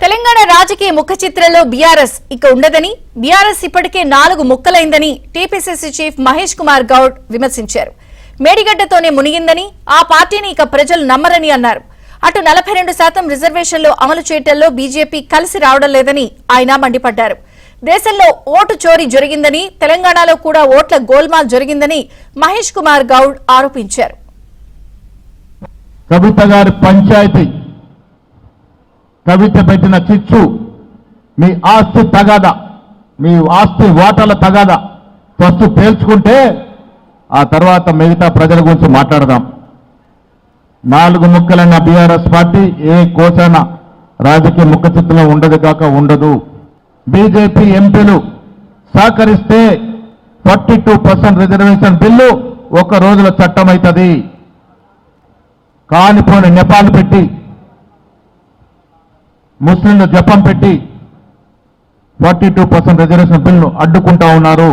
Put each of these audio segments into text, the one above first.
తెలంగాణ రాజకీయ ముఖ చిత్రంలో బీఆర్ఎస్ ఇక ఉండదని, బీఆర్ఎస్ ఇప్పటికే 4 ముక్కలైందని టీపీసీసీ చీఫ్ మహేష్ కుమార్ గౌడ్ విమర్శించారు. మేడిగడ్డతోనే మునిగిందని, ఆ పార్టీని ఇక ప్రజలు నమ్మరని అన్నారు. అటు 42% రిజర్వేషన్లు అమలు చేయటంలో బీజేపీ కలిసి రావడం లేదని ఆయన మండిపడ్డారు. దేశంలో ఓటు చోరీ జరిగిందని, తెలంగాణలో కూడా ఓట్ల గోల్మాల్ జరిగిందని మహేష్ కుమార్ గౌడ్ ఆరోపించారు. కవిత గారి పంచాయతీ, కవిత పెట్టిన చిచ్చు, మీ ఆస్తి తగాదా, మీ ఆస్తి వాటాల తగాదా ఫస్ట్ తేల్చుకుంటే ఆ తర్వాత మిగతా ప్రజల గురించి మాట్లాడదాం. 4 ముక్కలైన బీఆర్ఎస్ పార్టీ ఏ కోశాన రాజకీయ ముఖ చిత్రంలో ఉండదు కాక ఉండదు. బీజేపీ ఎంపీలు సహకరిస్తే 42% రిజర్వేషన్ బిల్లు ఒక రోజుల చట్టం అవుతుంది. కానిపోని నెపాలు పెట్టి, ముస్లింలు జపం పెట్టి 42% రిజర్వేషన్ బిల్లు అడ్డుకుంటా ఉన్నారు.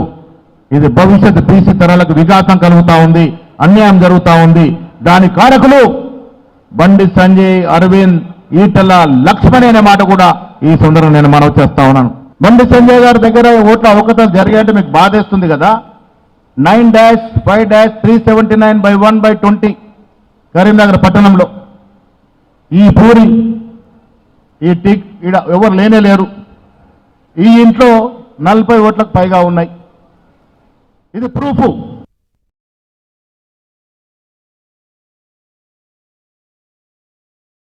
ఇది భవిష్యత్తు బీసీ తరాలకు విఘాతం కలుగుతా ఉంది, అన్యాయం జరుగుతా ఉంది. దాని కారకులు బండి సంజయ్, అరవింద్, ఈటల, లక్ష్మణ్ అనే మాట కూడా ఈ సందర్భంగా నేను మనవి చేస్తా ఉన్నాను. బండి సంజయ్ గారి దగ్గర ఓట్ల అవకతలు జరిగాయంటే మీకు బాధేస్తుంది కదా. 9-5-379/1/20 కరీంనగర్ పట్టణంలో ఈ పూరి, ఈ టిక్ ఈడ ఎవరు లేనే లేరు. ఈ ఇంట్లో 40 ఓట్లకు పైగా ఉన్నాయి. ఇది ప్రూఫ్.